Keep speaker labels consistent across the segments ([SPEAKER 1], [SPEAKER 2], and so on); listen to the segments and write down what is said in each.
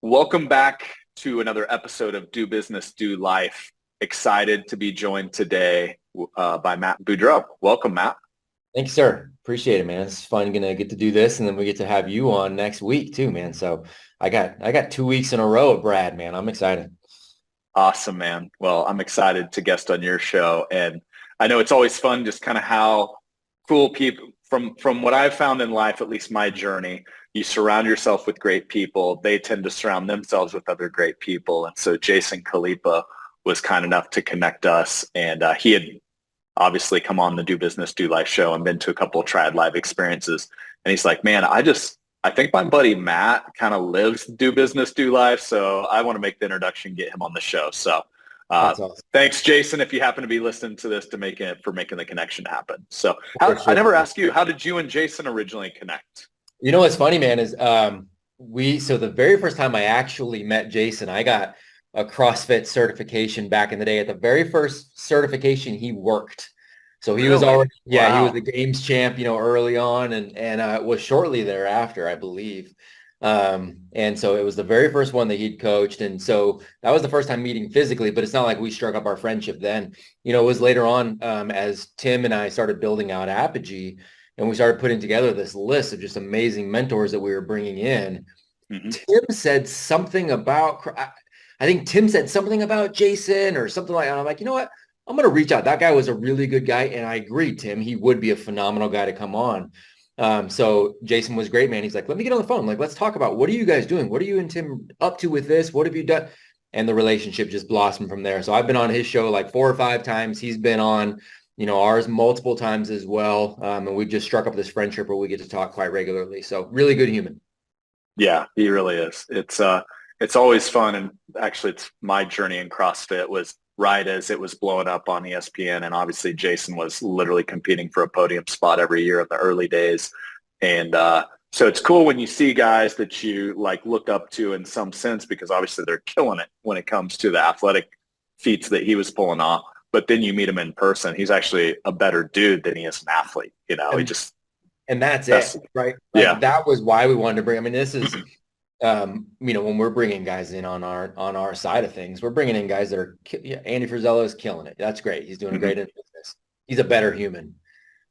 [SPEAKER 1] Welcome back to another episode of Do Business, Do Life. Excited to be joined today by Matt Beaudreau. Welcome, Matt.
[SPEAKER 2] Thanks, sir. Appreciate it, man. It's fun gonna get to do this, and then we get to have you on next week too, man. So I got 2 weeks in a row of Brad, man. I'm excited.
[SPEAKER 1] Awesome, man. Well, I'm excited to guest on your show. And I know it's always fun just kind of how cool people from what I've found in life, at least my journey, you surround yourself with great people. They tend to surround themselves with other great people. And so Jason Khalipa was kind enough to connect us. And he had obviously come on the Do Business, Do Life show and been to a couple of Trad Live experiences. And he's like, man, I think my buddy Matt kind of lives Do Business, Do Life. So I want to make the introduction, get him on the show. So
[SPEAKER 2] That's awesome.
[SPEAKER 1] thanks, Jason, if you happen to be listening to this for making the connection happen. So I
[SPEAKER 2] Appreciate
[SPEAKER 1] never
[SPEAKER 2] it.
[SPEAKER 1] asked you, how did you and Jason originally connect?
[SPEAKER 2] You know what's funny, man, is so the very first time I actually met Jason, I got a CrossFit certification back in the day. At the very first certification, he worked. So he was
[SPEAKER 1] Really?
[SPEAKER 2] already, yeah, he was
[SPEAKER 1] Wow.
[SPEAKER 2] the games champ, early on, and it was shortly thereafter, I believe. And so it was the very first one that he'd coached, and so that was the first time meeting physically. But it's not like we struck up our friendship then. It was later on, as Tim and I started building out Apogee, and we started putting together this list of just amazing mentors that we were bringing in.
[SPEAKER 1] Hmm.
[SPEAKER 2] Tim said something about, I think Tim said something about Jason or something like that. I'm like, you know what? I'm going to reach out. That guy was a really good guy. And I agree, Tim, he would be a phenomenal guy to come on. So Jason was great, man. He's like, let me get on the phone. Like, let's talk about, what are you guys doing? What are you and Tim up to with this? What have you done? And the relationship just blossomed from there. So I've been on his show like 4 or 5 times. He's been on, ours multiple times as well. And we've just struck up this friendship where we get to talk quite regularly. So really good human.
[SPEAKER 1] Yeah, he really is. It's always fun. And actually, it's my journey in CrossFit was right as it was blowing up on ESPN. And obviously, Jason was literally competing for a podium spot every year in the early days. And so it's cool when you see guys that you like look up to in some sense, because obviously they're killing it when it comes to the athletic feats that he was pulling off. But then you meet him in person. He's actually a better dude than he is an athlete. He
[SPEAKER 2] And
[SPEAKER 1] just,
[SPEAKER 2] And that's it,
[SPEAKER 1] that's,
[SPEAKER 2] right? Like
[SPEAKER 1] yeah.
[SPEAKER 2] that was why we wanted to bring. I mean, this is, when we're bringing guys in on our side of things, we're bringing in guys that are. Yeah, Andy Frizzello is killing it. That's great. He's doing
[SPEAKER 1] Mhm.
[SPEAKER 2] great in business. He's a better human.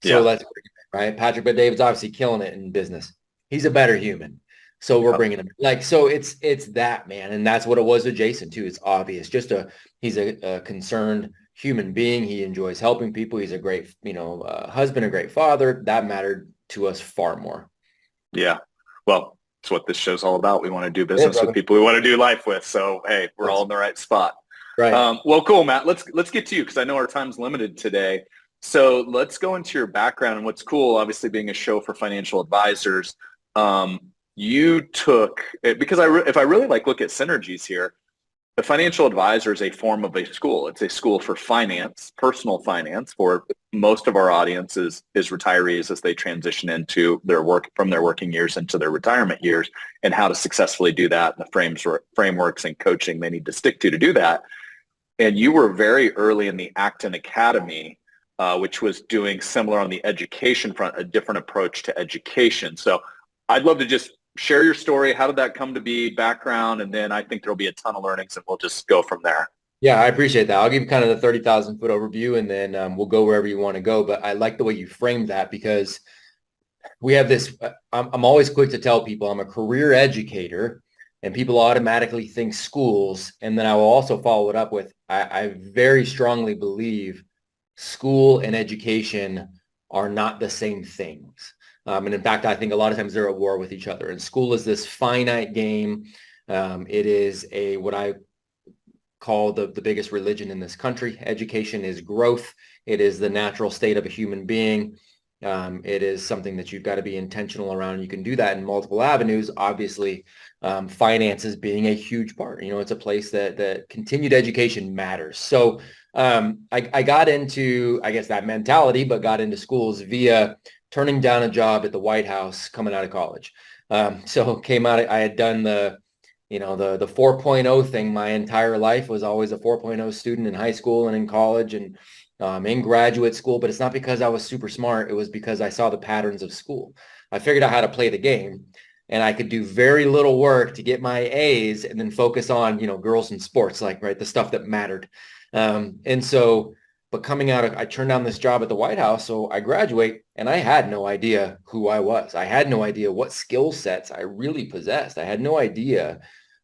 [SPEAKER 2] So
[SPEAKER 1] Yeah.
[SPEAKER 2] let's bring him in, right? Patrick Bet David's obviously killing it in business. He's a better human. So we're
[SPEAKER 1] Yep.
[SPEAKER 2] bringing him like, so it's that, man. And that's what it was with Jason too. It's obvious. He's a concerned human being. He enjoys helping people. He's a great, husband, a great father. That mattered to us far more.
[SPEAKER 1] Yeah. Well, it's what this show's all about. We want to do
[SPEAKER 2] Yeah,
[SPEAKER 1] business with
[SPEAKER 2] brother.
[SPEAKER 1] people we want to do life with. So, hey, we're all in
[SPEAKER 2] Awesome.
[SPEAKER 1] the right spot.
[SPEAKER 2] Right.
[SPEAKER 1] Well, cool, Matt. Let's get to you because I know our time's limited today. So let's go into your background and what's cool. Obviously, being a show for financial advisors, you took because if I really like look at synergies here, the financial advisor is a form of a school. It's a school for finance, personal finance for most of our audience is retirees as they transition into their work from their working years into their retirement years and how to successfully do that and the frameworks and coaching they need to stick to do that. And you were very early in the Acton Academy, which was doing similar on the education front, a different approach to education. So I'd love to just share your story. How did that come to be, background? And then I think there'll be a ton of learnings and we'll just go from there.
[SPEAKER 2] Yeah, I appreciate that. I'll give you kind of the 30,000 foot overview and then we'll go wherever you want to go. But I like the way you framed that because we have this, I'm always quick to tell people I'm a career educator and people automatically think schools. And then I will also follow it up with, I very strongly believe school and education are not the same things. And in fact, I think a lot of times they're at war with each other. And school is this finite game. It is what I call the biggest religion in this country. Education is growth. It is the natural state of a human being. It is something that you've got to be intentional around. You can do that in multiple avenues. Obviously, finances being a huge part. It's a place that continued education matters. So I got into, I guess, that mentality, but got into schools via turning down a job at the White House coming out of college. So came out, I had done the 4.0 thing my entire life, was always a 4.0 student in high school and in college and in graduate school, but it's not because I was super smart. It was because I saw the patterns of school. I figured out how to play the game. and I could do very little work to get my A's and then focus on, girls and sports, like, right, the stuff that mattered. But coming out I turned down this job at the White House. So I graduate and I had no idea who I was. I had no idea what skill sets I really possessed. I had no idea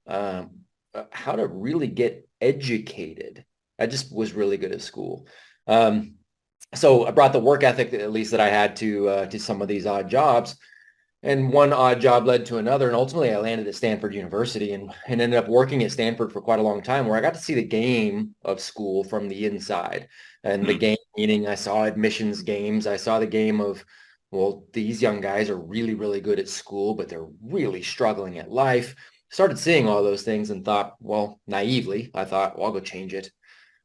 [SPEAKER 2] how to really get educated. I just was really good at school. So I brought the work ethic, at least, that I had to some of these odd jobs. And one odd job led to another. And ultimately I landed at Stanford University and ended up working at Stanford for quite a long time, where I got to see the game of school from the inside. And the game, meaning I saw admissions games. I saw the game of, well, these young guys are really, really good at school, but they're really struggling at life. Started seeing all those things and thought, well, naively, I thought, well, I'll go change it.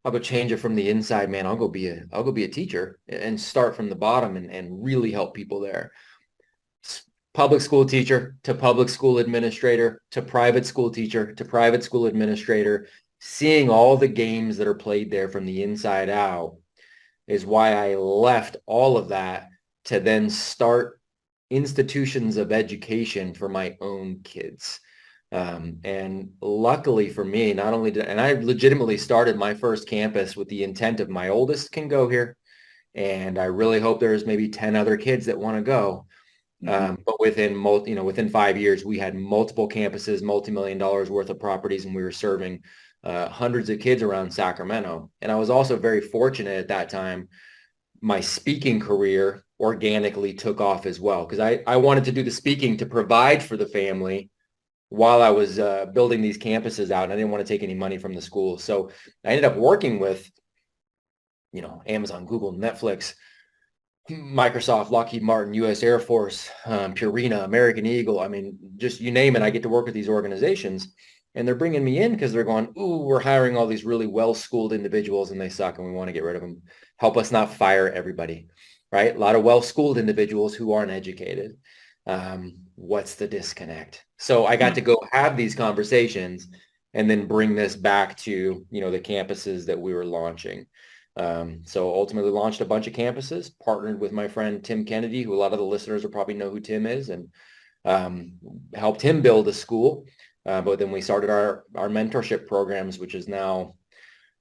[SPEAKER 2] I'll go change it from the inside, man. I'll go be a teacher and start from the bottom and really help people there. Public school teacher to public school administrator to private school teacher to private school administrator, seeing all the games that are played there from the inside out is why I left all of that to then start institutions of education for my own kids. And luckily for me, not only did, and I legitimately started my first campus with the intent of my oldest can go here. And I really hope there's maybe 10 other kids that want to go. But within 5 years, we had multiple campuses, multi-million-dollar worth of properties, and we were serving hundreds of kids around Sacramento. And I was also very fortunate at that time. My speaking career organically took off as well, because I wanted to do the speaking to provide for the family while I was building these campuses out. And I didn't want to take any money from the school. So I ended up working with, Amazon, Google, Netflix, Microsoft, Lockheed Martin, U.S. Air Force, Purina, American Eagle. I mean, just you name it, I get to work with these organizations. And they're bringing me in because they're going, ooh, we're hiring all these really well-schooled individuals and they suck and we want to get rid of them. Help us not fire everybody, right? A lot of well-schooled individuals who aren't educated. What's the disconnect? So I got to go have these conversations and then bring this back to, the campuses that we were launching. So ultimately launched a bunch of campuses, partnered with my friend Tim Kennedy, who a lot of the listeners will probably know who Tim is, and helped him build a school. But then we started our mentorship programs, which is now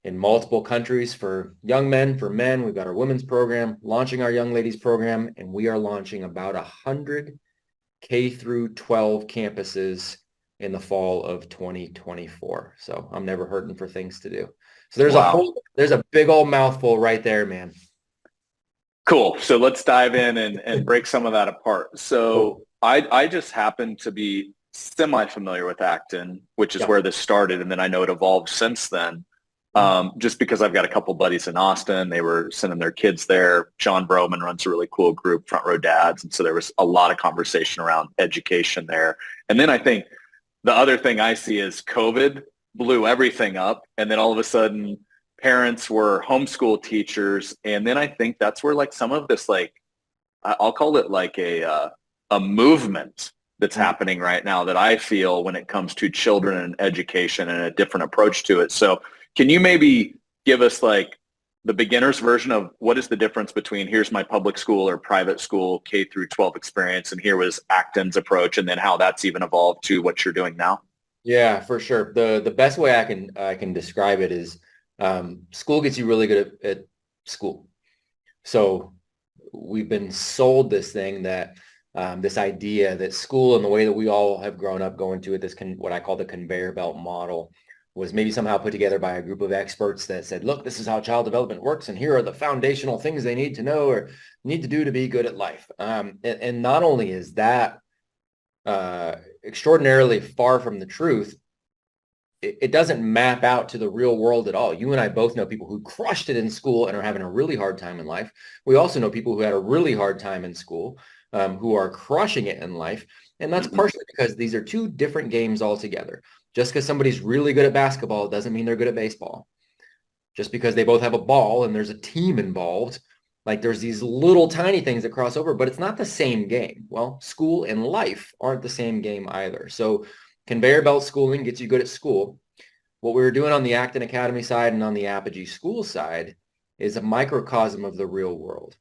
[SPEAKER 2] in multiple countries for young men, for men. We've got our women's program, launching our young ladies program, and we are launching about 100 K through 12 campuses in the fall of 2024. So I'm never hurting for things to do. So there's a big old mouthful right there, man.
[SPEAKER 1] Cool. So let's dive in and break some of that apart. So I just happen to be semi-familiar with Acton, which is where this started. And then I know it evolved since then. Just because I've got a couple buddies in Austin, they were sending their kids there. John Broman runs a really cool group, Front Row Dads. And so there was a lot of conversation around education there. And then I think the other thing I see is COVID blew everything up. And then all of a sudden parents were homeschool teachers. And then I think that's where like some of this, like, I'll call it like a movement that's happening right now that I feel when it comes to children and education and a different approach to it. So can you maybe give us like the beginner's version of what is the difference between here's my public school or private school K through 12 experience, and here was Acton's approach, and then how that's even evolved to what you're doing now?
[SPEAKER 2] Yeah, for sure. The best way I can describe it is school gets you really good at school. So we've been sold this thing that this idea that school and the way that we all have grown up going to it, what I call the conveyor belt model, was maybe somehow put together by a group of experts that said, look, this is how child development works, and here are the foundational things they need to know or need to do to be good at life. And not only is that extraordinarily far from the truth, it doesn't map out to the real world at all. You and I both know people who crushed it in school and are having a really hard time in life. We also know people who had a really hard time in school who are crushing it in life. And that's partially because these are two different games altogether. Just because somebody's really good at basketball doesn't mean they're good at baseball. Just because they both have a ball and there's a team involved, like there's these little tiny things that cross over, but it's not the same game. Well, school and life aren't the same game either. So conveyor belt schooling gets you good at school. What we were doing on the Acton Academy side and on the Apogee school side is a microcosm of the real world.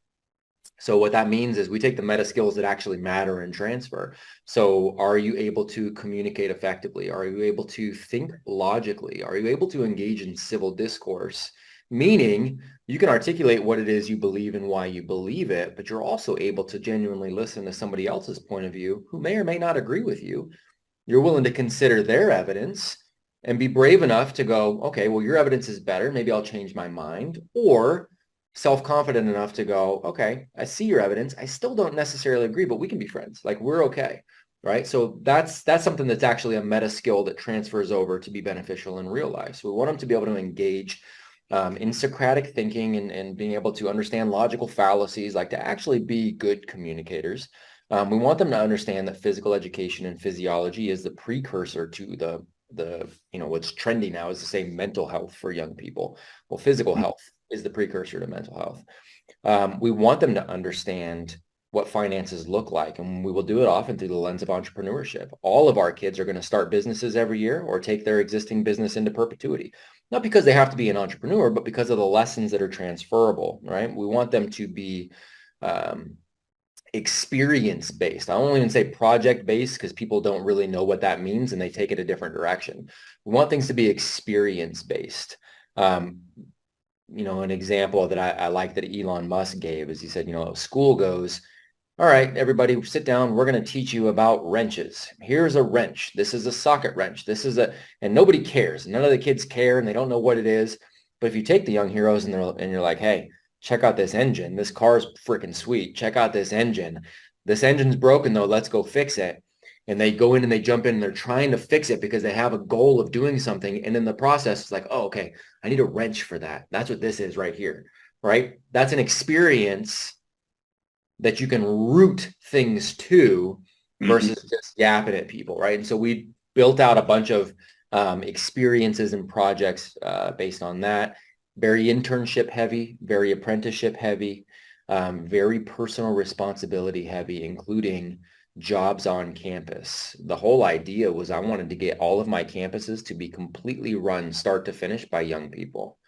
[SPEAKER 2] So what that means is we take the meta skills that actually matter and transfer. So are you able to communicate effectively? Are you able to think logically? Are you able to engage in civil discourse? Meaning you can articulate what it is you believe and why you believe it, but you're also able to genuinely listen to somebody else's point of view who may or may not agree with you. You're willing to consider their evidence and be brave enough to go, okay, well, your evidence is better. Maybe I'll change my mind. Or self-confident enough to go, okay, I see your evidence. I still don't necessarily agree, but we can be friends. Like, we're okay. Right. So that's something that's actually a meta skill that transfers over to be beneficial in real life. So we want them to be able to engage in Socratic thinking and being able to understand logical fallacies, like to actually be good communicators. We want them to understand that physical education and physiology is the precursor to the what's trendy now is to say mental health for young people. Well, physical health is the precursor to mental health. We want them to understand what finances look like, and we will do it often through the lens of entrepreneurship. All of our kids are going to start businesses every year or take their existing business into perpetuity, not because they have to be an entrepreneur, but because of the lessons that are transferable, right? We want them to be experience-based. I won't even say project-based because people don't really know what that means and they take it a different direction. We want things to be experience-based. An example that I like that Elon Musk gave is he said, school goes, all right, everybody sit down. We're going to teach you about wrenches. Here's a wrench. This is a socket wrench. And nobody cares. None of the kids care and they don't know what it is. But if you take the young heroes and you're like, hey, check out this engine. This car's freaking sweet. Check out this engine. This engine's broken though. Let's go fix it. And they go in and they jump in and they're trying to fix it because they have a goal of doing something. And in the process, it's like, oh, okay, I need a wrench for that. That's what this is right here, right? That's an experience that you can root things to versus just yapping at people, right? And so we built out a bunch of experiences and projects based on that. Very internship heavy, very apprenticeship heavy, very personal responsibility heavy, including jobs on campus. The whole idea was I wanted to get all of my campuses to be completely run start to finish by young people.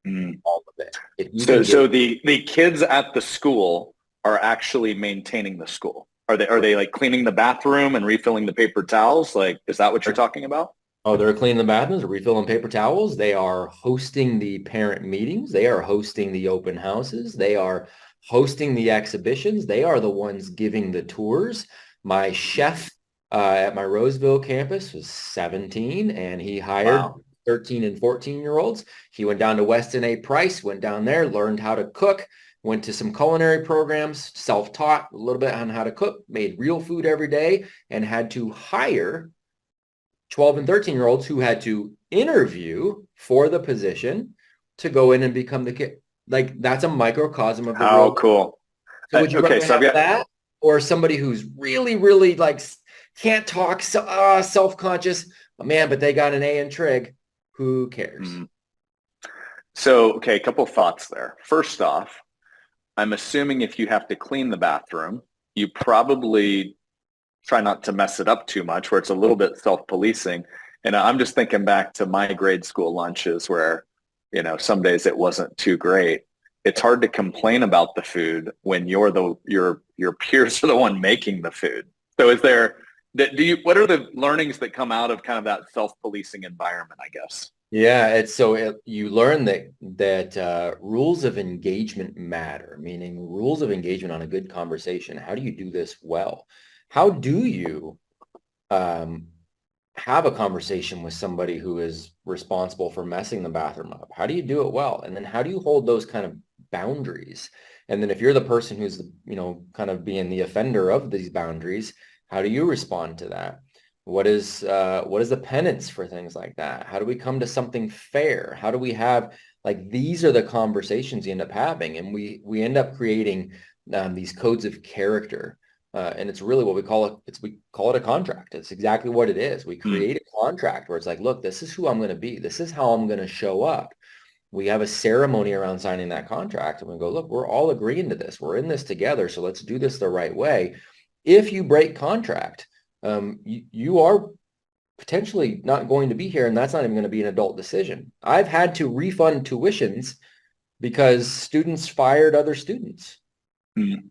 [SPEAKER 2] All of it.
[SPEAKER 1] So the kids at the school are actually maintaining the school. Are they like cleaning the bathroom and refilling the paper towels? Like, is that what you're talking about?
[SPEAKER 2] Oh, they're cleaning the bathrooms, refilling paper towels. They are hosting the parent meetings. They are hosting the open houses. They are hosting the exhibitions. They are the ones giving the tours. My chef at my Roseville campus was 17 and he hired 13 and 14-year-olds. He went down to Weston A. Price, went down there, learned how to cook, went to some culinary programs, self-taught a little bit on how to cook, made real food every day, and had to hire 12 and 13-year-olds who had to interview for the position to go in and become the kid. Like, that's a microcosm of the world.
[SPEAKER 1] Oh, cool.
[SPEAKER 2] So would you rather have that or somebody who's really, really like can't talk, self-conscious, man, but they got an A in trig? Who cares?
[SPEAKER 1] So, okay, a couple of thoughts there. First off, I'm assuming if you have to clean the bathroom, you probably try not to mess it up too much, where it's a little bit self-policing. And I'm just thinking back to my grade school lunches where, some days it wasn't too great. It's hard to complain about the food when your peers are the one making the food. So what are the learnings that come out of kind of that self-policing environment, I guess?
[SPEAKER 2] Yeah, you learn that rules of engagement matter, meaning rules of engagement on a good conversation. How do you do this well? How do you have a conversation with somebody who is responsible for messing the bathroom up? How do you do it well? And then how do you hold those kind of boundaries? And then if you're the person who's, kind of being the offender of these boundaries, how do you respond to that? What is the penance for things like that? How do we come to something fair? How do we have, like, these are the conversations you end up having, and we end up creating these codes of character. And it's really what we call it. We call it a contract. It's exactly what it is. We create a contract where it's like, look, this is who I'm going to be. This is how I'm going to show up. We have a ceremony around signing that contract, and we go, look, we're all agreeing to this. We're in this together. So let's do this the right way. If you break contract, you are potentially not going to be here, and that's not even going to be an adult decision. I've had to refund tuitions because students fired other students.
[SPEAKER 1] Mm.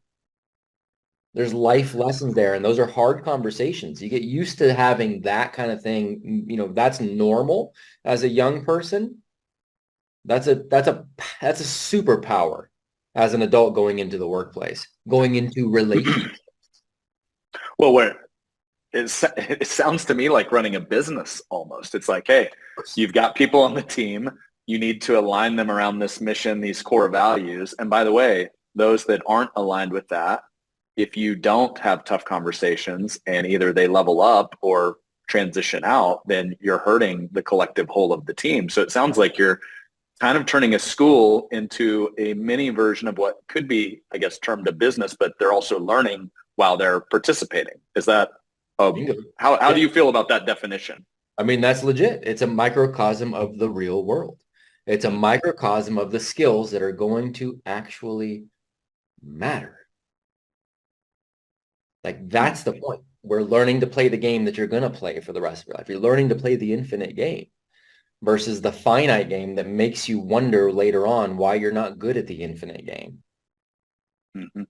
[SPEAKER 2] There's life lessons there, and those are hard conversations. You get used to having that kind of thing. That's normal as a young person. That's a superpower as an adult going into the workplace, going into relationships.
[SPEAKER 1] Well, it sounds to me like running a business almost. It's like, hey, you've got people on the team. You need to align them around this mission, these core values. And by the way, those that aren't aligned with that, if you don't have tough conversations and either they level up or transition out, then you're hurting the collective whole of the team. So it sounds like you're kind of turning a school into a mini version of what could be, I guess, termed a business, but they're also learning while they're participating. Is that
[SPEAKER 2] Bingo.
[SPEAKER 1] how
[SPEAKER 2] Yeah.
[SPEAKER 1] do you feel about that definition?
[SPEAKER 2] I mean, that's legit. It's a microcosm of the real world. It's a microcosm of the skills that are going to actually matter. Like, that's the point. We're learning to play the game that you're going to play for the rest of your life. You're learning to play the infinite game versus the finite game that makes you wonder later on why you're not good at the infinite game.
[SPEAKER 1] Mm-hmm.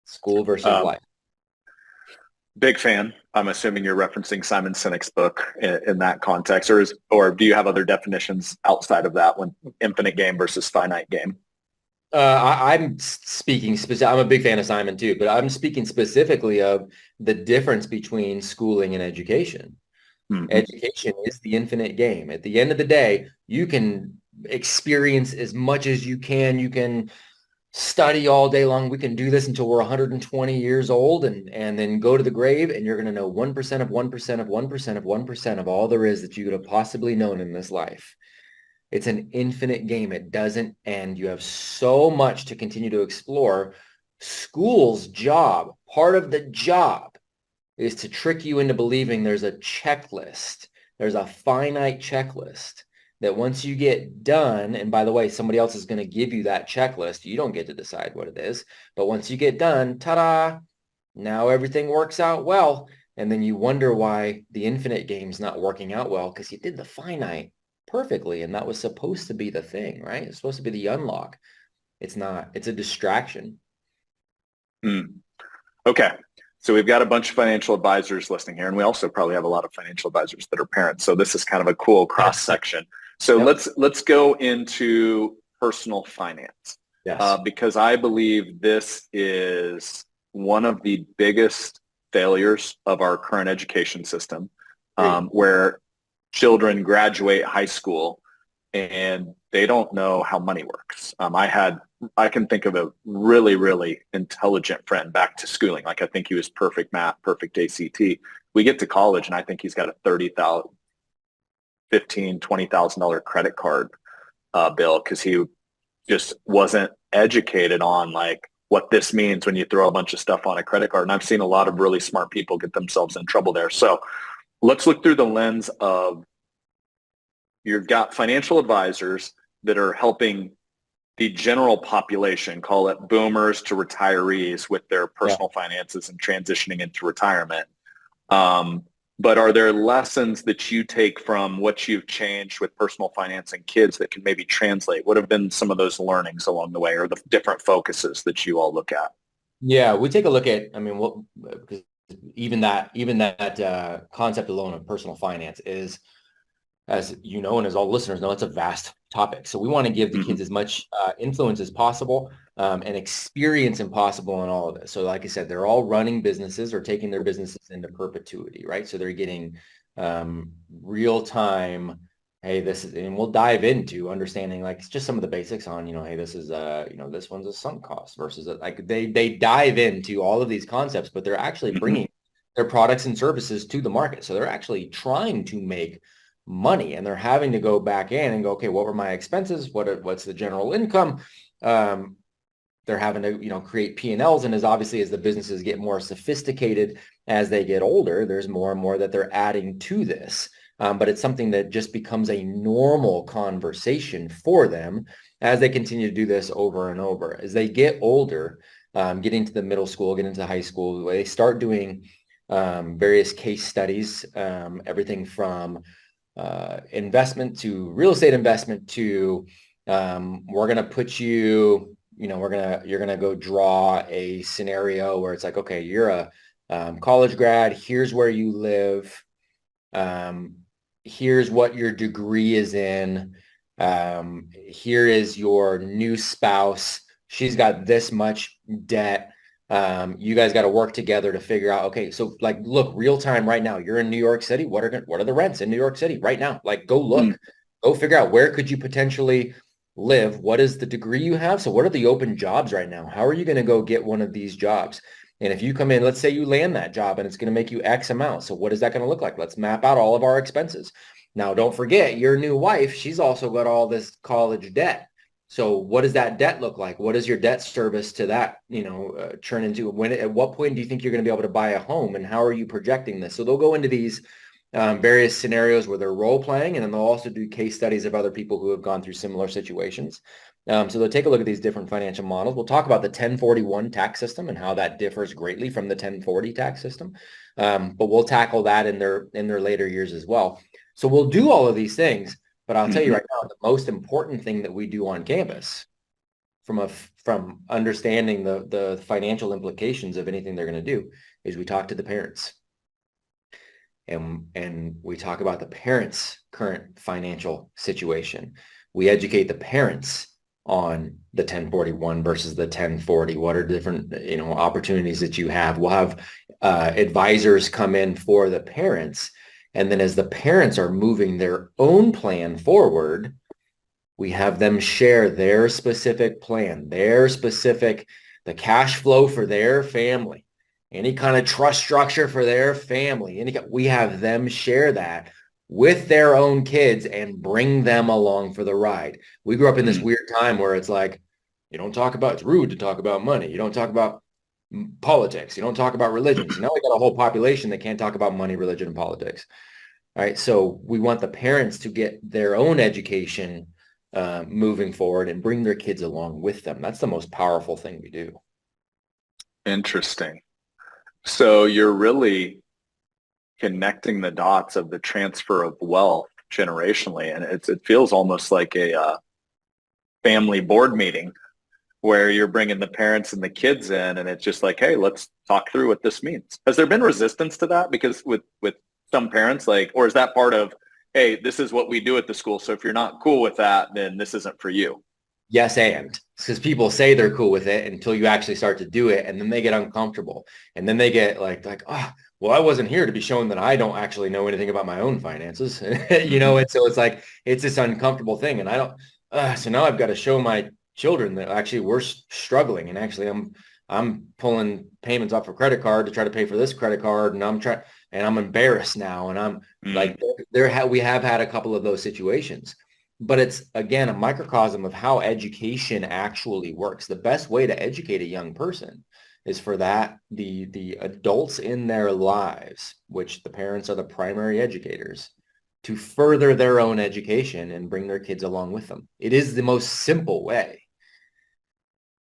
[SPEAKER 2] School versus life.
[SPEAKER 1] Big fan. I'm assuming you're referencing Simon Sinek's book in that context, or do you have other definitions outside of that one? Infinite game versus finite game.
[SPEAKER 2] I'm speaking I'm a big fan of Simon too, but I'm speaking specifically of the difference between schooling and education. Mm-hmm. Education is the infinite game. At the end of the day, you can experience as much as you can. You can study all day long. We can do this until we're 120 years old and then go to the grave, and you're going to know 1% of 1% of 1% of 1% of all there is that you could have possibly known in this life. It's an infinite game. It doesn't end. You have so much to continue to explore. School's job, part of the job, is to trick you into believing there's a checklist. There's a finite checklist that once you get done, and by the way, somebody else is going to give you that checklist. You don't get to decide what it is. But once you get done, ta-da, now everything works out well. And then you wonder why the infinite game's not working out well because you did the finite perfectly. And that was supposed to be the thing, right? It's supposed to be the unlock. It's not. It's a distraction.
[SPEAKER 1] Okay. So we've got a bunch of financial advisors listening here, and we also probably have a lot of financial advisors that are parents. So this is kind of a cool cross section. So let's go into personal finance.
[SPEAKER 2] Yes.
[SPEAKER 1] Because I believe this is one of the biggest failures of our current education system, where children graduate high school and they don't know how money works. I can think of a really, really intelligent friend back to schooling. Like, I think he was perfect math, perfect ACT. We get to college and I think he's got a $30,000, $15,000, $20,000 credit card bill because he just wasn't educated on like what this means when you throw a bunch of stuff on a credit card. And I've seen a lot of really smart people get themselves in trouble there. So let's look through the lens of, you've got financial advisors that are helping the general population, call it boomers to retirees, with their personal finances and transitioning into retirement. But are there lessons that you take from what you've changed with personal finance and kids that can maybe translate? What have been some of those learnings along the way, or the different focuses that you all look at?
[SPEAKER 2] Yeah, we take a look at, because even that concept alone of personal finance is, as you know, and as all listeners know, it's a vast topic. So we want to give the kids as much influence as possible and experience as possible in all of this. So like I said, they're all running businesses or taking their businesses into perpetuity, right? So they're getting real time, hey, this is, and we'll dive into understanding like just some of the basics on, hey, this is, this one's a sunk cost versus like they dive into all of these concepts, but they're actually bringing their products and services to the market. So they're actually trying to make money, and they're having to go back in and go, okay, what were my expenses? What's the general income? They're having to, create P&Ls. And as obviously as the businesses get more sophisticated as they get older, there's more and more that they're adding to this. But it's something that just becomes a normal conversation for them as they continue to do this over and over. As they get older, get into the middle school, get into high school, they start doing various case studies, everything from investment to real estate investment to we're going to put you you're gonna go draw a scenario where it's like, okay, you're a college grad. Here's where you live. Here's what your degree is in. Here is your new spouse. She's got this much debt. You guys got to work together to figure out, okay, so like, look, real time right now, you're in New York City. What are the rents in New York City right now? Like, go look, go figure out where could you potentially live? What is the degree you have? So what are the open jobs right now? How are you going to go get one of these jobs? And if you come in, let's say you land that job and it's going to make you X amount. So what is that going to look like? Let's map out all of our expenses. Now, don't forget your new wife. She's also got all this college debt. So what does that debt look like? What is your debt service to that, turn into? At what point do you think you're going to be able to buy a home, and how are you projecting this? So they'll go into these various scenarios where they're role playing, and then they'll also do case studies of other people who have gone through similar situations. So they'll take a look at these different financial models. We'll talk about the 1041 tax system and how that differs greatly from the 1040 tax system. But we'll tackle that in their later years as well. So we'll do all of these things, but I'll tell you right now, the most important thing that we do on campus from understanding the financial implications of anything they're going to do is we talk to the parents. And we talk about the parents' current financial situation. We educate the parents on the 1041 versus the 1040. What are different, opportunities that you have? We'll have advisors come in for the parents. And then as the parents are moving their own plan forward, we have them share their specific plan, the cash flow for their family, any kind of trust structure for their family. We have them share that with their own kids and bring them along for the ride. We grew up in this weird time where it's like, it's rude to talk about money. You don't talk about politics. You don't talk about religion. So now we got a whole population that can't talk about money, religion, and politics. All right. So we want the parents to get their own education moving forward and bring their kids along with them. That's the most powerful thing we do.
[SPEAKER 1] Interesting. So you're really connecting the dots of the transfer of wealth generationally. And it feels almost like a family board meeting where you're bringing the parents and the kids in, and it's just like, hey, let's talk through what this means. Has there been resistance to that? Because with some parents, or is that part of, hey, this is what we do at the school, so if you're not cool with that, then this isn't for you?
[SPEAKER 2] Yes, and because people say they're cool with it until you actually start to do it, and then they get uncomfortable, and then they get like, oh, well, I wasn't here to be shown that I don't actually know anything about my own finances, And so it's like it's this uncomfortable thing, and I don't. So now I've got to show my children that actually we're struggling, and actually I'm pulling payments off a credit card to try to pay for this credit card, and I'm embarrassed now, and I'm like, we have had a couple of those situations. But it's, again, a microcosm of how education actually works. The best way to educate a young person is for the adults in their lives, which the parents are the primary educators, to further their own education and bring their kids along with them. It is the most simple way,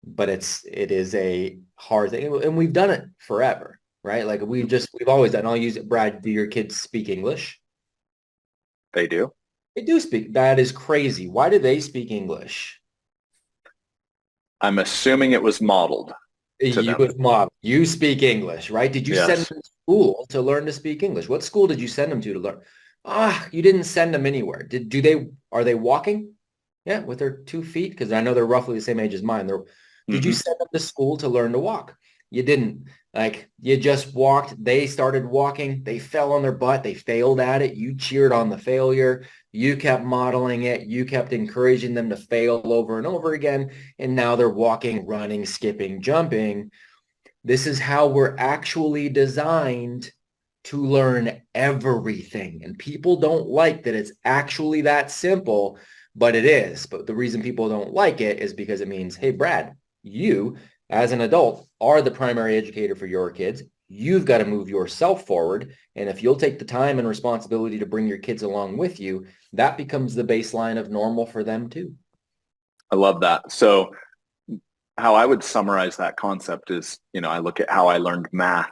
[SPEAKER 2] but it is a hard thing. And we've done it forever, right? Like we've always done. I'll use it. Brad, do your kids speak English?
[SPEAKER 1] They do.
[SPEAKER 2] They do speak. That is crazy. Why do they speak English?
[SPEAKER 1] I'm assuming it was modeled to them.
[SPEAKER 2] You speak English, right? Did you send them to school to learn to speak English? What school did you send them to learn? You didn't send them anywhere. Are they walking? Yeah, with their 2 feet? Because I know they're roughly the same age as mine. Did you send them to school to learn to walk? You didn't. Like, you just walked. They started walking. They fell on their butt. They failed at it. You cheered on the failure. You kept modeling it. You kept encouraging them to fail over and over again. And now they're walking, running, skipping, jumping. This is how we're actually designed to learn everything. And people don't like that it's actually that simple, but it is. But the reason people don't like it is because it means, hey, Brad, you as an adult are the primary educator for your kids. You've got to move yourself forward. And if you'll take the time and responsibility to bring your kids along with you, that becomes the baseline of normal for them too.
[SPEAKER 1] I love that. So how I would summarize that concept is, I look at how I learned math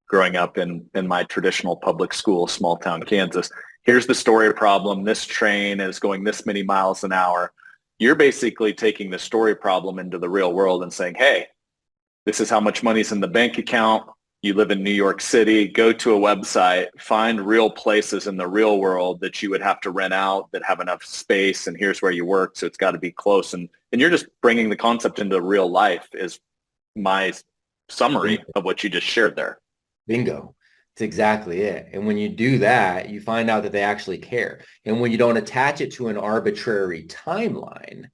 [SPEAKER 1] growing up in my traditional public school, small town Kansas. Here's the story problem. This train is going this many miles an hour. you're basically taking the story problem into the real world and saying, hey, this is how much money's in the bank account. You live in New York City, go to a website, find real places in the real world that you would have to rent out that have enough space, and here's where you work. So it's got to be close. And you're just bringing the concept into real life is my summary of what you just shared there.
[SPEAKER 2] Bingo. It's exactly it. And when you do that, you find out that they actually care. And when you don't attach it to an arbitrary timeline,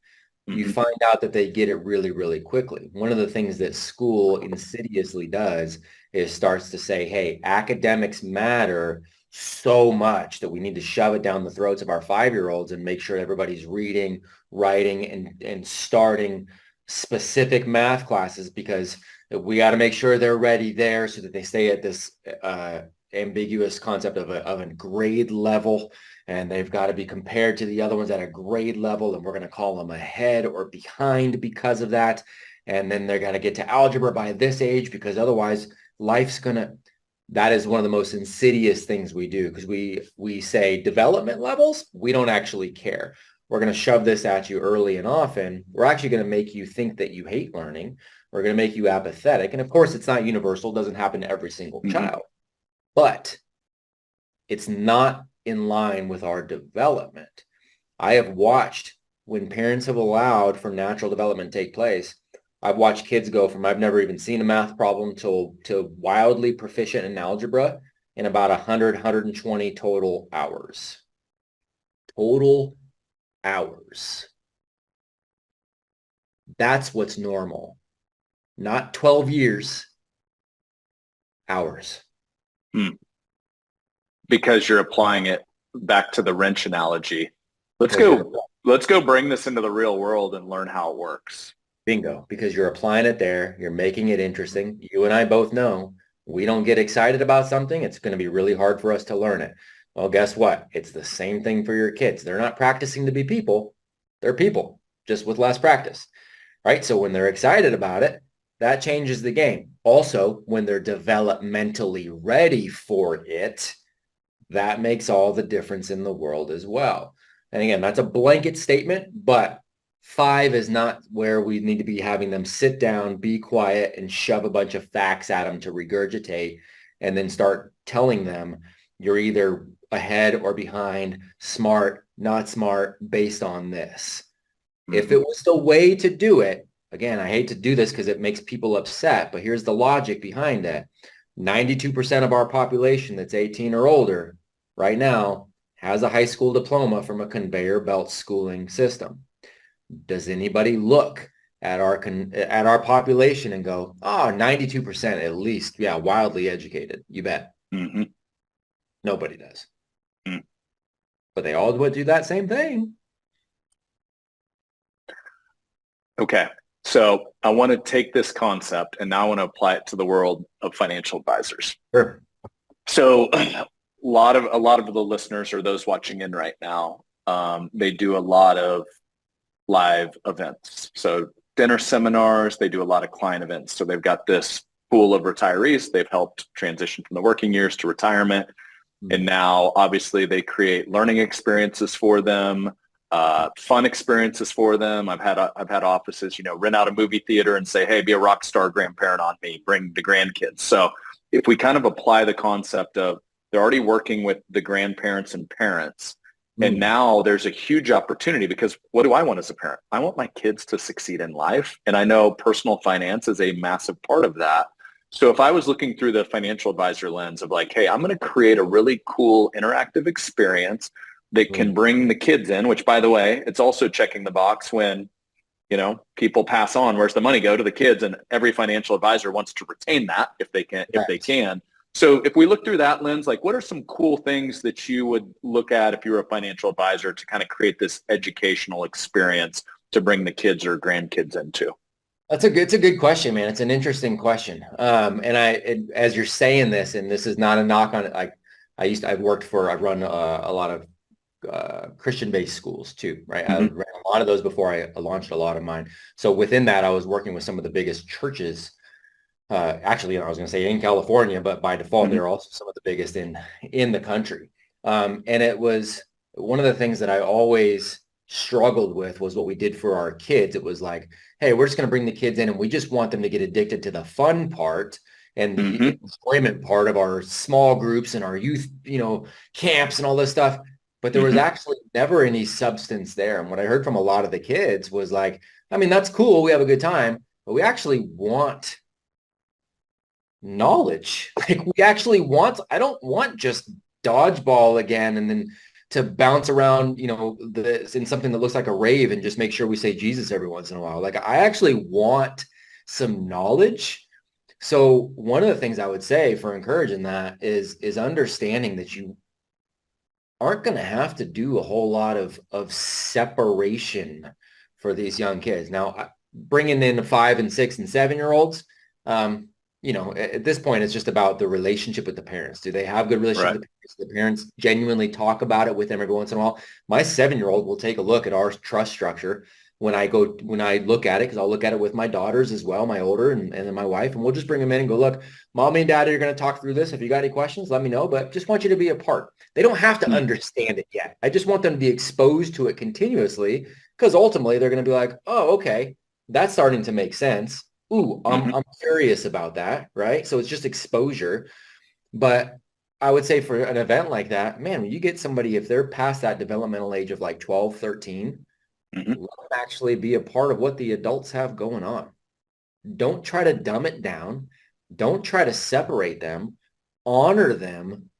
[SPEAKER 2] you find out that they get it really, really quickly. One of the things that school insidiously does is starts to say, hey, academics matter so much that we need to shove it down the throats of our 5-year-olds and make sure everybody's reading, writing, and starting specific math classes, because we got to make sure they're ready there so that they stay at this ambiguous concept of a grade level, and they've got to be compared to the other ones at a grade level, and we're going to call them ahead or behind because of that. And then they're going to get to algebra by this age, because otherwise life's going to, that is one of the most insidious things we do, because we say development levels, we don't actually care. We're going to shove this at you early and often. We're actually going to make you think that you hate learning. We're going to make you apathetic. And of course, it's not universal. It doesn't happen to every single child. But it's not in line with our development. I have watched when parents have allowed for natural development to take place, I've watched kids go from I've never even seen a math problem to wildly proficient in algebra in about 100, 120 total hours. Total hours. That's what's normal. Not 12 years, hours.
[SPEAKER 1] Because you're applying it back to the wrench analogy. Let's go bring this into the real world and learn how it works.
[SPEAKER 2] Bingo. Because you're applying it there. You're making it interesting. You and I both know we don't get excited about something, it's going to be really hard for us to learn it. Well, guess what? It's the same thing for your kids. They're not practicing to be people. They're people, just with less practice, right? So when they're excited about it, that changes the game. Also, when they're developmentally ready for it, that makes all the difference in the world as well. And again, that's a blanket statement, but 5 is not where we need to be having them sit down, be quiet, and shove a bunch of facts at them to regurgitate, and then start telling them you're either ahead or behind, smart, not smart, based on this. If it was the way to do it, again, I hate to do this because it makes people upset, but here's the logic behind it. 92% of our population that's 18 or older right now has a high school diploma from a conveyor belt schooling system. Does anybody look at our population and go, oh, 92% at least, yeah, wildly educated? You bet. Nobody does. But they all would do that same thing. Okay.
[SPEAKER 1] So I want to take this concept and now I want to apply it to the world of financial advisors.
[SPEAKER 2] Sure.
[SPEAKER 1] So a lot of the listeners or those watching in right now, they do a lot of live events. So dinner seminars, they do a lot of client events. So they've got this pool of retirees. They've helped transition from the working years to retirement. And now obviously they create learning experiences for them, fun experiences for them. I've had offices, rent out a movie theater and say, hey, be a rock star grandparent on me, bring the grandkids. So if we kind of apply the concept of they're already working with the grandparents and parents, and now there's a huge opportunity, because what do I want as a parent? I want my kids to succeed in life. And I know personal finance is a massive part of that. So if I was looking through the financial advisor lens of like, hey, I'm going to create a really cool interactive experience that can bring the kids in, which by the way, it's also checking the box when, people pass on, where's the money go to the kids? And every financial advisor wants to retain that if they can. So if we look through that lens, like what are some cool things that you would look at if you were a financial advisor to kind of create this educational experience to bring the kids or grandkids into?
[SPEAKER 2] It's a good question, man. It's an interesting question. As you're saying this, and this is not a knock on it, like I run a lot of Christian-based schools too, right? I ran a lot of those before I launched a lot of mine. So within that, I was working with some of the biggest churches. Actually, I was going to say in California, but by default, they're also some of the biggest in the country. And it was one of the things that I always struggled with was what we did for our kids. It was like, hey, we're just going to bring the kids in and we just want them to get addicted to the fun part and the
[SPEAKER 1] Mm-hmm.
[SPEAKER 2] enjoyment part of our small groups and our youth, camps and all this stuff. But there was
[SPEAKER 1] Mm-hmm.
[SPEAKER 2] actually never any substance there. And what I heard from a lot of the kids was like, I mean, that's cool. We have a good time, but we actually want knowledge. Like we actually want, I don't want just dodgeball again and then to bounce around, in something that looks like a rave and just make sure we say Jesus every once in a while. Like I actually want some knowledge. So one of the things I would say for encouraging that is understanding that you aren't going to have to do a whole lot of separation for these young kids. Now, bringing in the 5 and 6 and 7 year olds, at this point, it's just about the relationship with the parents. Do they have good relationship
[SPEAKER 1] Right.
[SPEAKER 2] with the parents? Do the parents genuinely talk about it with them every once in a while? My 7 year old will take a look at our trust structure when I look at it, because I'll look at it with my daughters as well, my older and then my wife, and we'll just bring them in and go, look, mommy and daddy are going to talk through this. If you got any questions, let me know, but just want you to be a part. They don't have to understand it yet. I just want them to be exposed to it continuously, because ultimately they're going to be like, oh, okay, that's starting to make sense. Ooh,
[SPEAKER 1] Mm-hmm.
[SPEAKER 2] I'm curious about that, right? So it's just exposure. But I would say for an event like that, man, when you get somebody, if they're past that developmental age of like 12, 13,
[SPEAKER 1] Mm-hmm.
[SPEAKER 2] let them actually be a part of what the adults have going on. Don't try to dumb it down. Don't try to separate them. Honor them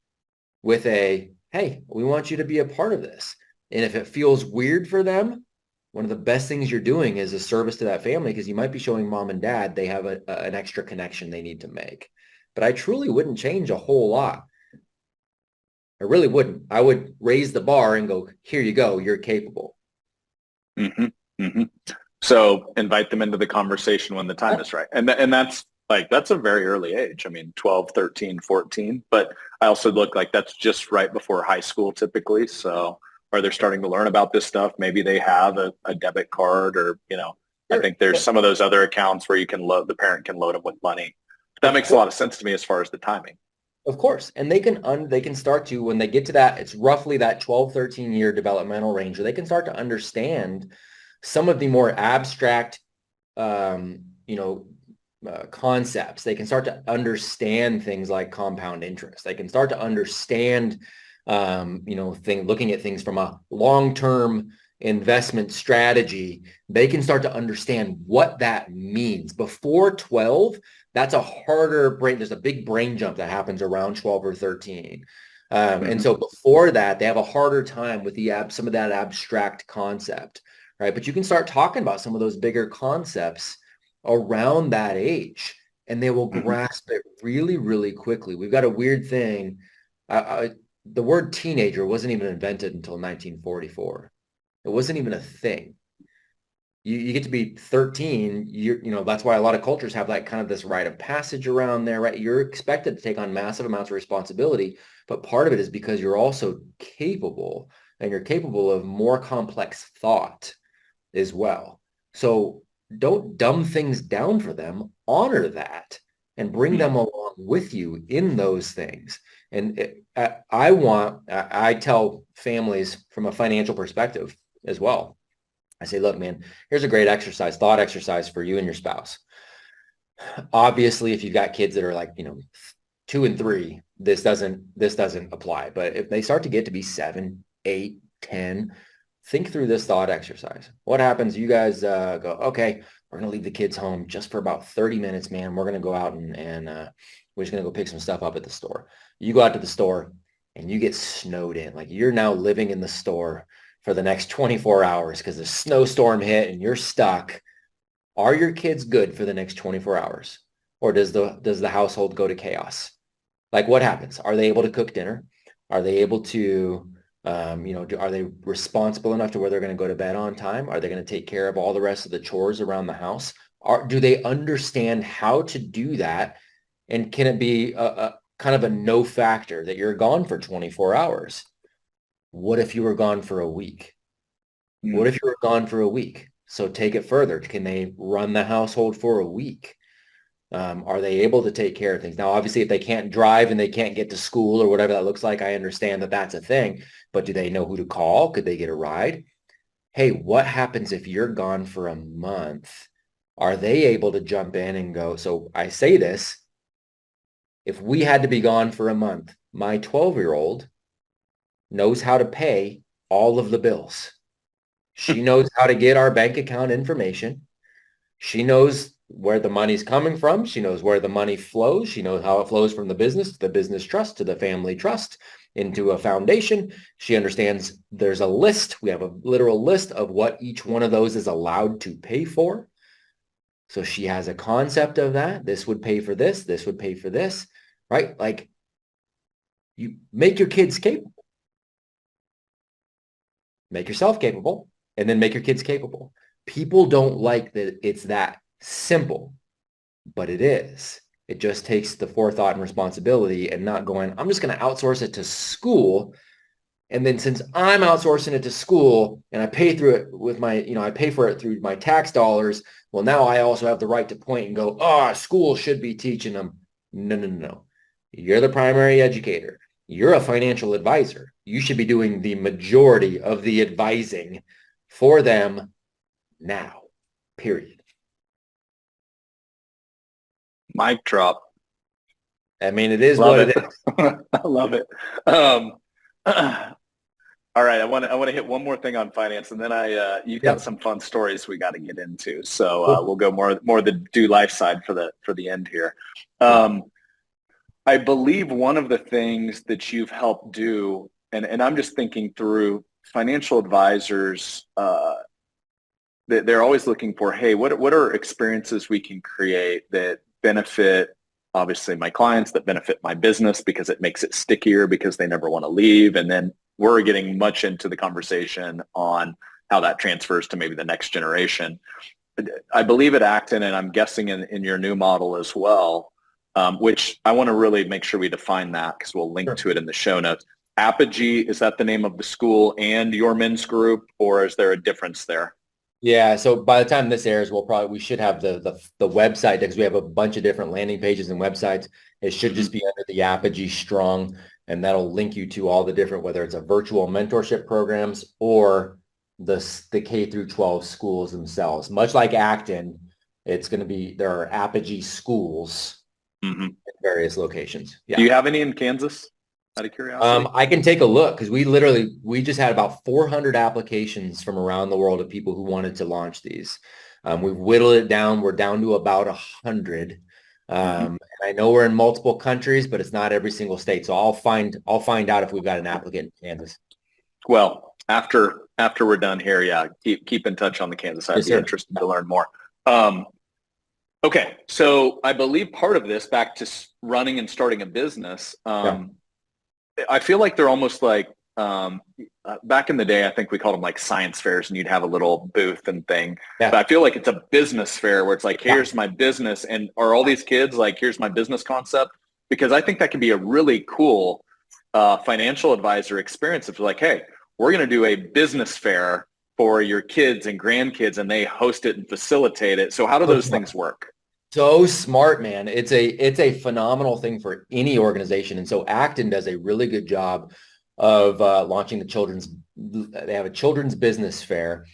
[SPEAKER 2] with a, hey, we want you to be a part of this. And if it feels weird for them, one of the best things you're doing is a service to that family, because you might be showing mom and dad they have an extra connection they need to make. But I truly wouldn't change a whole lot. I really wouldn't. I would raise the bar and go, here you go, you're capable.
[SPEAKER 1] Mm-hmm. Mm-hmm. So invite them into the conversation when the time is right. And that's a very early age. I mean, 12, 13, 14. But I also look like that's just right before high school typically. So are they starting to learn about this stuff? Maybe they have a debit card or, I
[SPEAKER 2] Sure.
[SPEAKER 1] think there's some of those other accounts where the parent can load them with money. That
[SPEAKER 2] Of
[SPEAKER 1] makes a
[SPEAKER 2] course.
[SPEAKER 1] lot of sense to me as far as the timing.
[SPEAKER 2] Of course. And they can start to, when they get to that, it's roughly that 12, 13 year developmental range where they can start to understand some of the more abstract, um, you know, concepts. They can start to understand things like compound interest. They can start to understand, looking at things from a long-term investment strategy. They can start to understand what that means. Before 12, that's a harder brain. There's a big brain jump that happens around 12 or 13. And
[SPEAKER 1] Mm-hmm.
[SPEAKER 2] so before that, they have a harder time with some of that abstract concept, right? But you can start talking about some of those bigger concepts around that age, and they will
[SPEAKER 1] Mm-hmm.
[SPEAKER 2] grasp it really, really quickly. We've got a weird thing. The word teenager wasn't even invented until 1944. It wasn't even a thing. You get to be 13, that's why a lot of cultures have like kind of this rite of passage around there, right? You're expected to take on massive amounts of responsibility, but part of it is because you're also capable, and you're capable of more complex thought as well. So don't dumb things down for them. Honor that and bring them along with you in those things. And I tell families from a financial perspective as well. I say, look, man, here's a great thought exercise for you and your spouse. Obviously, if you've got kids that are like, 2 and 3, this doesn't apply. But if they start to get to be 7, 8, 10, think through this thought exercise. What happens? You guys go, okay, we're going to leave the kids home just for about 30 minutes, man. We're going to go out and we're just going to go pick some stuff up at the store. You go out to the store and you get snowed in. Like you're now living in the store for the next 24 hours because the snowstorm hit and you're stuck. Are your kids good for the next 24 hours? Or does the household go to chaos? Like what happens? Are they able to cook dinner? Are they able to, are they responsible enough to where they're going to go to bed on time? Are they going to take care of all the rest of the chores around the house? Do they understand how to do that? And can it be a kind of a no factor that you're gone for 24 hours? What if you were gone for a week? What
[SPEAKER 1] Mm-hmm.
[SPEAKER 2] if you were gone for a week? So take it further. Can they run the household for a week? Are they able to take care of things? Now, obviously, if they can't drive and they can't get to school or whatever that looks like, I understand that that's a thing. But do they know who to call? Could they get a ride? hey, what happens if you're gone for a month? Are they able to jump in and go, so I say this, if we had to be gone for a month, my 12-year-old knows how to pay all of the bills. She knows how to get our bank account information. She knows where the money's coming from. She knows where the money flows. She knows how it flows from the business to the business trust to the family trust into a foundation. She understands there's a list. We have a literal list of what each one of those is allowed to pay for. So she has a concept of that. This would pay for this. This would pay for this, right? Like, you make your kids capable, make yourself capable, and then make your kids capable. People don't like that it's that simple, but it is. It just takes the forethought and responsibility and not going, I'm just going to outsource it to school. And then since I'm outsourcing it to school and I pay through it with my, I pay for it through my tax dollars. Well, now I also have the right to point and go, school should be teaching them. No, no, no, no. You're the primary educator. You're a financial advisor. You should be doing the majority of the advising for them now, period.
[SPEAKER 1] Mic drop.
[SPEAKER 2] I mean, it is
[SPEAKER 1] Love
[SPEAKER 2] what
[SPEAKER 1] it.
[SPEAKER 2] it is.
[SPEAKER 1] I love it. All right, I want to hit one more thing on finance, and then you've got some fun stories we got to get into. So we'll go more the do life side for the end here. I believe one of the things that you've helped do, and I'm just thinking through financial advisors, they're always looking for, hey, what are experiences we can create that benefit obviously my clients, that benefit my business because it makes it stickier because they never want to leave. And then we're getting much into the conversation on how that transfers to maybe the next generation. I believe at Acton, and I'm guessing in your new model as well, which I want to really make sure we define that because we'll link to it in the show notes. Apogee, is that the name of the school and your men's group, or is there a difference there?
[SPEAKER 2] Yeah, so by the time this airs, we should have the website because we have a bunch of different landing pages and websites. It should just be under the Apogee Strong, and that'll link you to all the different, whether it's a virtual mentorship programs or the K through 12 schools themselves. Much like Acton, it's going to be, there are Apogee schools in various locations. Yeah.
[SPEAKER 1] Do you have any in Kansas? Out of curiosity?
[SPEAKER 2] I can take a look because we just had about 400 applications from around the world of people who wanted to launch these. We've whittled it down. We're down to about 100. And I know we're in multiple countries, but it's not every single state. So I'll find out if we've got an applicant in Kansas.
[SPEAKER 1] Well, after we're done here, yeah, keep in touch on the Kansas side. I'd be interested to learn more. Okay, so I believe part of this, back to running and starting a business, I feel like they're almost like back in the day, I think we called them like science fairs, and you'd have a little booth and thing. But I feel like it's a business fair where it's like, here's my business, and are all these kids like, here's my business concept? Because I think that can be a really cool financial advisor experience. If you're like, hey, we're going to do a business fair for your kids and grandkids, and they host it and facilitate it. So how do those things work?
[SPEAKER 2] So smart, man. It's a phenomenal thing for any organization. And so Acton does a really good job of launching they have a children's business fair.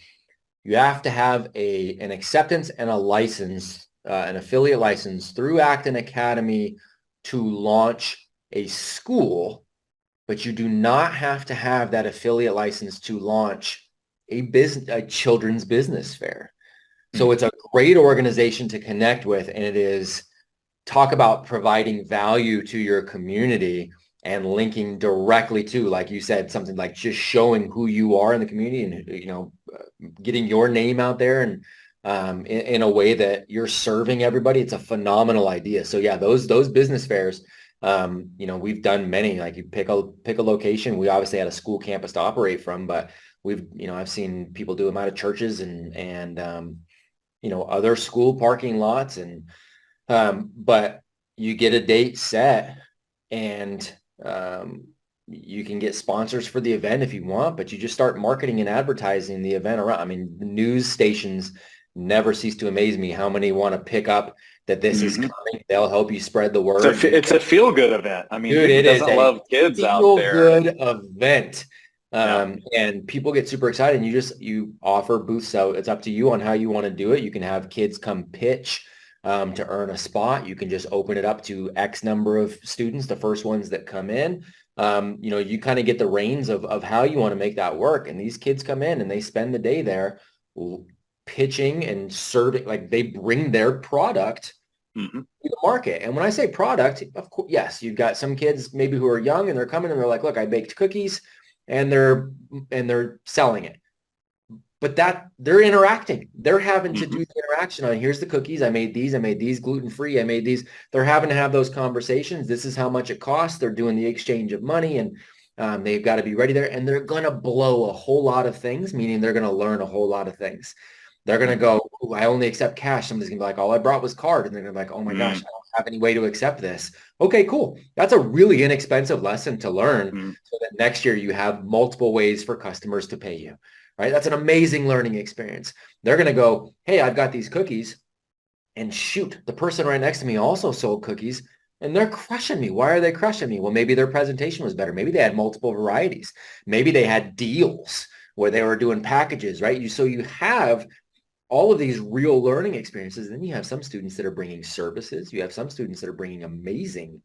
[SPEAKER 2] You have to have an acceptance and a license, an affiliate license through Acton Academy to launch a school, but you do not have to have that affiliate license to launch a children's business fair. So it's a great organization to connect with, and it is, talk about providing value to your community and linking directly to, like you said, something like just showing who you are in the community and, getting your name out there and in a way that you're serving everybody. It's a phenomenal idea. So yeah, those business fairs, we've done many. Like you pick a location. We obviously had a school campus to operate from, but I've seen people do them out of churches and other school parking lots, and but you get a date set, and you can get sponsors for the event if you want, but you just start marketing and advertising the event around. I mean, news stations never cease to amaze me how many want to pick up that this is coming. They'll help you spread the word.
[SPEAKER 1] It's a feel-good event. I mean,
[SPEAKER 2] dude,
[SPEAKER 1] it doesn't love kids out there.
[SPEAKER 2] Feel-good event. And people get super excited, and you offer booths. So it's up to you on how you want to do it. You can have kids come pitch to earn a spot. You can just open it up to X number of students, the first ones that come in. You kind of get the reins of how you want to make that work. And these kids come in and they spend the day there pitching and serving, like they bring their product to the market. And when I say product, of course, yes, you've got some kids maybe who are young and they're coming and they're like, look, I baked cookies, and they're selling it. But they're interacting. They're having to do the interaction on, here's the cookies. I made these gluten-free. I made these. They're having to have those conversations. This is how much it costs. They're doing the exchange of money, and they've got to be ready there. And they're going to blow a whole lot of things, meaning they're going to learn a whole lot of things. They're going to go, I only accept cash. Somebody's going to be like, all I brought was card. And they're going to be like, oh my gosh, I don't have any way to accept this. Okay, cool. That's a really inexpensive lesson to learn so that next year you have multiple ways for customers to pay you, right? That's an amazing learning experience. They're going to go, hey, I've got these cookies, and shoot, the person right next to me also sold cookies and they're crushing me. Why are they crushing me? Well, maybe their presentation was better. Maybe they had multiple varieties. Maybe they had deals where they were doing packages, right? So you have all of these real learning experiences. And then you have some students that are bringing services. You have some students that are bringing amazing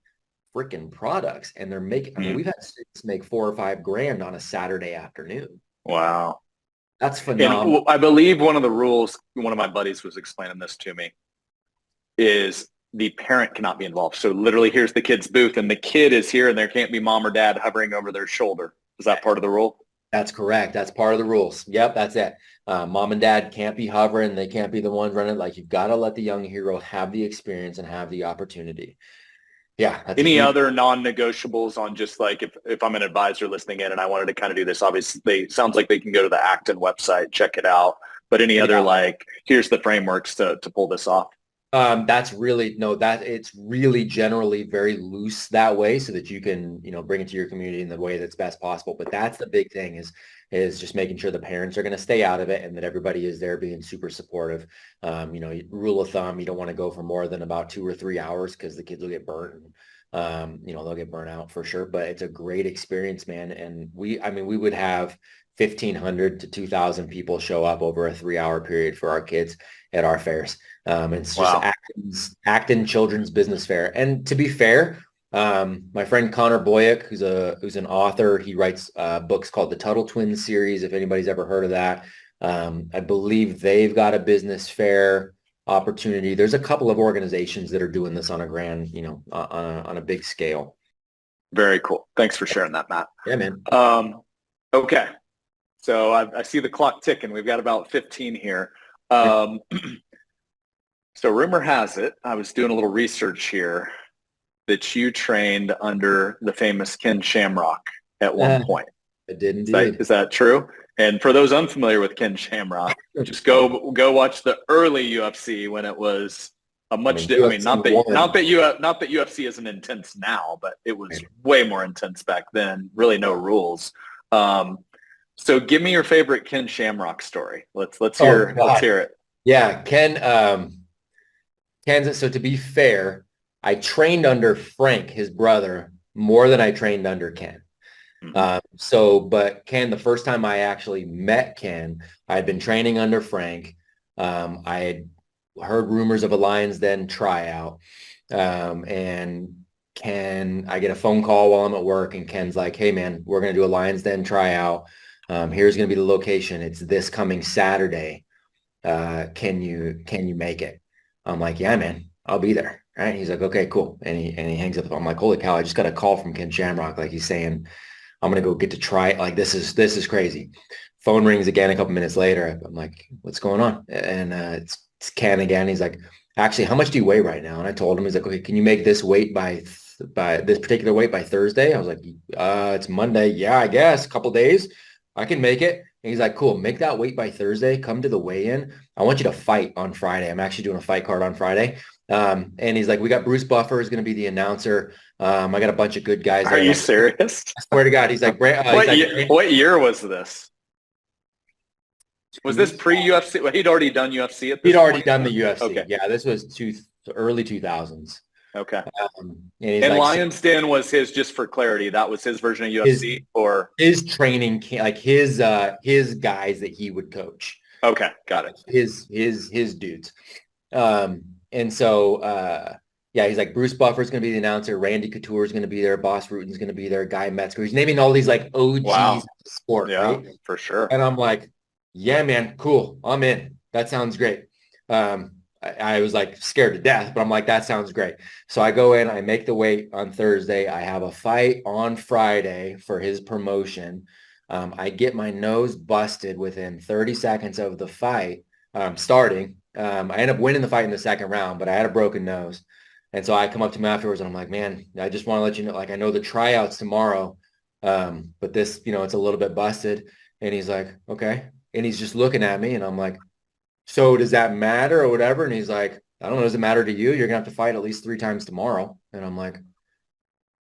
[SPEAKER 2] freaking products, and they're making, I mean, we've had students make $4 or $5 grand on a Saturday afternoon.
[SPEAKER 1] Wow.
[SPEAKER 2] That's phenomenal.
[SPEAKER 1] And I believe one of the rules, one of my buddies was explaining this to me, is the parent cannot be involved. So literally here's the kid's booth and the kid is here and there can't be mom or dad hovering over their shoulder. Is that part of the rule?
[SPEAKER 2] That's correct. That's part of the rules. Yep, that's it. Mom and dad can't be hovering. They can't be the ones running. Like, you've got to let the young hero have the experience and have the opportunity. Yeah.
[SPEAKER 1] Any other non-negotiables on, just like, if I'm an advisor listening in and I wanted to kind of do this, obviously sounds like they can go to the Acton website, check it out. But any other, like, here's the frameworks to pull this off?
[SPEAKER 2] It's really generally very loose that way, so that you can, bring it to your community in the way that's best possible. But that's the big thing, is just making sure the parents are going to stay out of it and that everybody is there being super supportive. Rule of thumb, you don't want to go for more than about 2 or 3 hours, because the kids will get burnt. They'll get burnt out for sure, but it's a great experience, man. And we would have 1,500 to 2,000 people show up over a 3-hour period for our kids at our fairs. It's just Acton Children's Business Fair. And to be fair, my friend Connor Boyack, who's an author, he writes books called the Tuttle Twins series, if anybody's ever heard of that. I believe they've got a business fair opportunity. There's a couple of organizations that are doing this on a grand, on a big scale.
[SPEAKER 1] Very cool. Thanks for sharing that, Matt.
[SPEAKER 2] Yeah, man.
[SPEAKER 1] Okay. So I see the clock ticking. We've got about 15 here. So rumor has it, I was doing a little research here, that you trained under the famous Ken Shamrock at one point.
[SPEAKER 2] I did indeed.
[SPEAKER 1] Is that true? And for those unfamiliar with Ken Shamrock, just go watch the early UFC when it was a much. Not that UFC isn't intense now, but it was way more intense back then. Really, no rules. So give me your favorite Ken Shamrock story. Let's hear it.
[SPEAKER 2] Yeah, Ken. Kansas. So to be fair, I trained under Frank, his brother, more than I trained under Ken. But Ken, the first time I actually met Ken, I had been training under Frank. I had heard rumors of a Lions Den tryout. And Ken, I get a phone call while I'm at work, and Ken's like, hey man, we're going to do a Lions Den tryout. Here's going to be the location. It's this coming Saturday. Can you make it? I'm like, yeah, man, I'll be there. Right. He's like, okay, cool. And he hangs up. I'm like, holy cow, I just got a call from Ken Shamrock. Like, he's saying, I'm going to go get to try it. Like, this is crazy. Phone rings again a couple minutes later. I'm like, what's going on? And it's Ken again. He's like, actually, how much do you weigh right now? And I told him, he's like, okay, can you make this weight by this particular weight by Thursday? I was like, it's Monday. Yeah, I guess a couple days I can make it. And he's like, cool, make that weight by Thursday. Come to the weigh-in. I want you to fight on Friday. I'm actually doing a fight card on Friday. And he's like, we got Bruce Buffer is going to be the announcer. I got a bunch of good guys.
[SPEAKER 1] Are you serious?
[SPEAKER 2] I swear to God. He's like,
[SPEAKER 1] what year was this? Was this pre-UFC? Well, he'd already done UFC at this point?
[SPEAKER 2] He'd already done the UFC.
[SPEAKER 1] Okay.
[SPEAKER 2] Yeah, this was early 2000s.
[SPEAKER 1] Okay.
[SPEAKER 2] And he's
[SPEAKER 1] And
[SPEAKER 2] like,
[SPEAKER 1] Lion's Den was his, just for clarity, that was his version of
[SPEAKER 2] his
[SPEAKER 1] UFC, or?
[SPEAKER 2] his training, like his guys that he would coach,
[SPEAKER 1] Okay, got it.
[SPEAKER 2] his dudes. And so yeah, he's like, Bruce Buffer's going to be the announcer, Randy Couture is going to be there, Boss Rutan's going to be there, Guy Metzger. He's naming all these like OGs
[SPEAKER 1] Wow.
[SPEAKER 2] of the sport,
[SPEAKER 1] Yeah,
[SPEAKER 2] right?
[SPEAKER 1] for sure.
[SPEAKER 2] And I'm like, yeah, man, cool. I'm in. That sounds great. I was like scared to death, but I'm like, that sounds great. So I go in, I make the weight on Thursday. I have a fight on Friday for his promotion. I get my nose busted within 30 seconds of the fight starting. I end up winning the fight in the second round, but I had a broken nose. And so I come up to him afterwards and I'm like, man, I just want to let you know, like, I know the tryouts tomorrow, but this, it's a little bit busted. And he's like, okay. And he's just looking at me and I'm like, so does that matter or whatever? And he's like, I don't know. Does it matter to you? You're gonna have to fight at least 3 times tomorrow. And I'm like,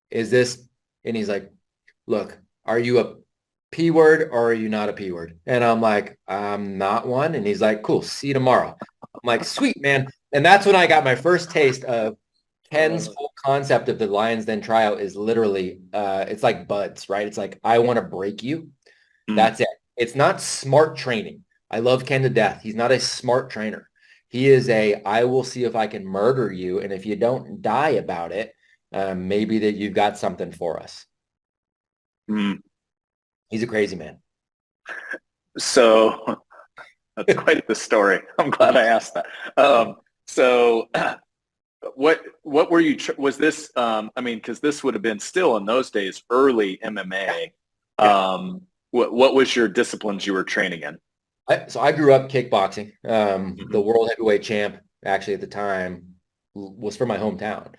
[SPEAKER 2] is this? And he's like, look, are you a P word or are you not a P word? And I'm like, I'm not one. And he's like, cool, see you tomorrow. I'm like, sweet, man. And that's when I got my first taste of Ken's whole concept of the Lions Den tryout is literally, it's like buds, right? It's like, I want to break you. That's it. It's not smart training. I love Ken to death. He's not a smart trainer. He is I will see if I can murder you. And if you don't die about it, maybe that you've got something for us.
[SPEAKER 1] Mm.
[SPEAKER 2] He's a crazy man.
[SPEAKER 1] So that's quite the story. I'm glad I asked that. So what were you, was this, I mean, because this would have been still in those days, early MMA.
[SPEAKER 2] Yeah.
[SPEAKER 1] What was your disciplines you were training in?
[SPEAKER 2] So I grew up kickboxing. The world heavyweight champ, actually at the time, was from my hometown.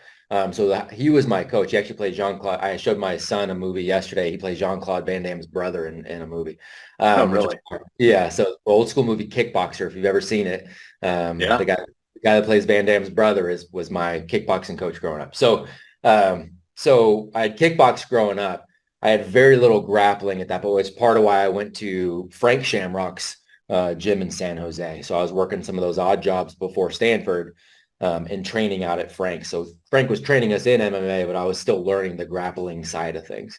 [SPEAKER 2] He was my coach. He actually played Jean-Claude. I showed my son a movie yesterday. He plays Jean-Claude Van Damme's brother in a movie.
[SPEAKER 1] Oh, really?
[SPEAKER 2] Yeah. So old school movie Kickboxer, if you've ever seen it.
[SPEAKER 1] Yeah.
[SPEAKER 2] The guy that plays Van Damme's brother was my kickboxing coach growing up. So I had kickboxed growing up. I had very little grappling at that, but it's part of why I went to Frank Shamrock's gym in San Jose. So I was working some of those odd jobs before Stanford and training out at Frank. So Frank was training us in MMA, but I was still learning the grappling side of things.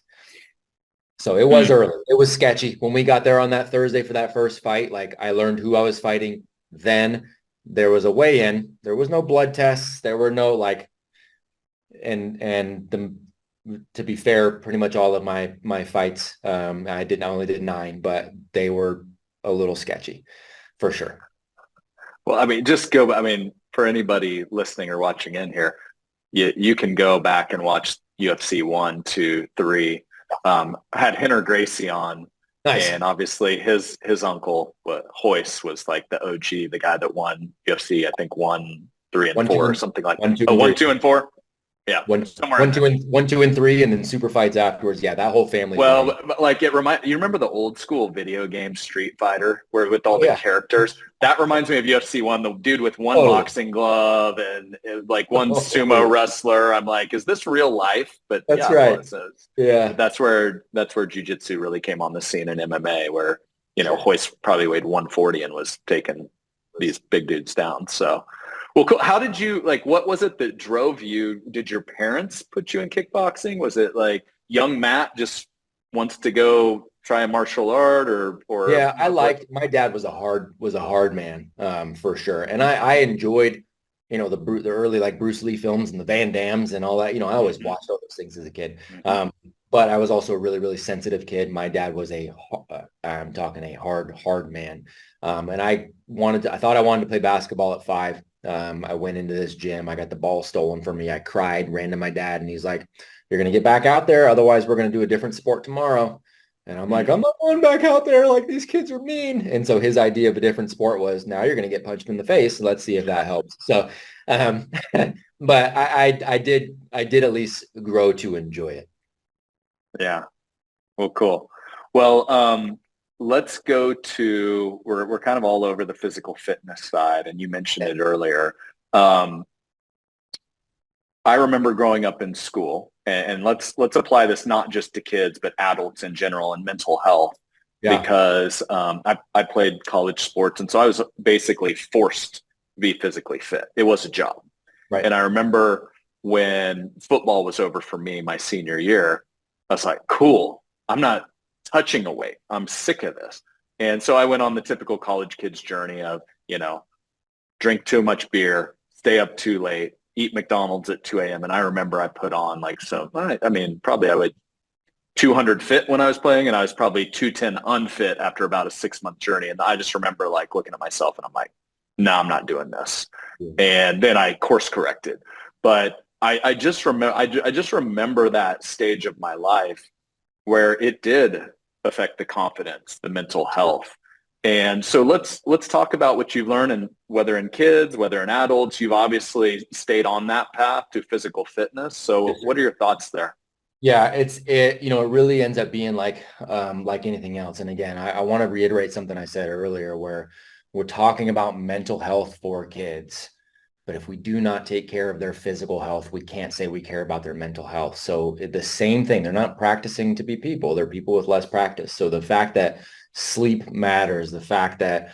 [SPEAKER 2] So it was early. It was sketchy. When we got there on that Thursday for that first fight, like I learned who I was fighting. Then there was a weigh-in. There was no blood tests. There were no to be fair, pretty much all of my fights, I only did 9, but they were a little sketchy for sure.
[SPEAKER 1] Well, I mean, for anybody listening or watching in here, you can go back and watch UFC 1, 2, 3. Had Henner Gracie on. Nice. And obviously his uncle, Hoist, was like the OG, the guy that won UFC, I think 1, 3, and 4 or something like that. 1, 2, and 4. Yeah,
[SPEAKER 2] one, 2, and 3, and then super fights afterwards. Yeah, that whole family.
[SPEAKER 1] Well, like you remember the old school video game Street Fighter, where with all the characters? That reminds me of UFC 1. The dude with one boxing glove and like one sumo wrestler. I'm like, is this real life? But
[SPEAKER 2] that's right.
[SPEAKER 1] But that's where jiu-jitsu really came on the scene in MMA, where Hoist probably weighed 140 and was taking these big dudes down. So. Well, cool. How did you, what was it that drove you? Did your parents put you in kickboxing? Was it like young Matt just wants to go try a martial art or?
[SPEAKER 2] Yeah, my dad was a hard man, for sure. And I enjoyed, the early like Bruce Lee films and the Van Dammes and all that. I always watched all those things as a kid. But I was also a really, really sensitive kid. My dad was I'm talking a hard man. And I thought I wanted to play basketball at 5. I went into this gym. I got the ball stolen from me. I cried, ran to my dad, and he's like, you're going to get back out there. Otherwise, we're going to do a different sport tomorrow. And I'm like, I'm not going back out there. Like, these kids are mean. And so his idea of a different sport was, now you're going to get punched in the face. Let's see if that helps. So, but I did at least grow to enjoy it. Yeah.
[SPEAKER 1] Well, cool. Well, let's go to, we're kind of all over the physical fitness side, and you mentioned it earlier. I remember growing up in school, and let's apply this not just to kids, but adults in general and mental health, because I played college sports, and so I was basically forced to be physically fit. It was a job. Right. And I remember when football was over for me my senior year, I was like, cool, I'm not touching a weight. I'm sick of this. And so I went on the typical college kid's journey of, drink too much beer, stay up too late, eat McDonald's at 2 a.m. And I remember I put on probably I would 200 fit when I was playing, and I was probably 210 unfit after about a 6-month journey. And I just remember like looking at myself and I'm like, no, I'm not doing this. And then I course corrected. But I just remember that stage of my life where it did affect the confidence, the mental health. And so let's talk about what you've learned, and whether in kids, whether in adults, you've obviously stayed on that path to physical fitness. So what are your thoughts there?
[SPEAKER 2] Yeah, it really ends up being like anything else. And again, I want to reiterate something I said earlier, where we're talking about mental health for kids. But if we do not take care of their physical health, we can't say we care about their mental health. So the same thing, they're not practicing to be people. They're people with less practice. So the fact that sleep matters, the fact that,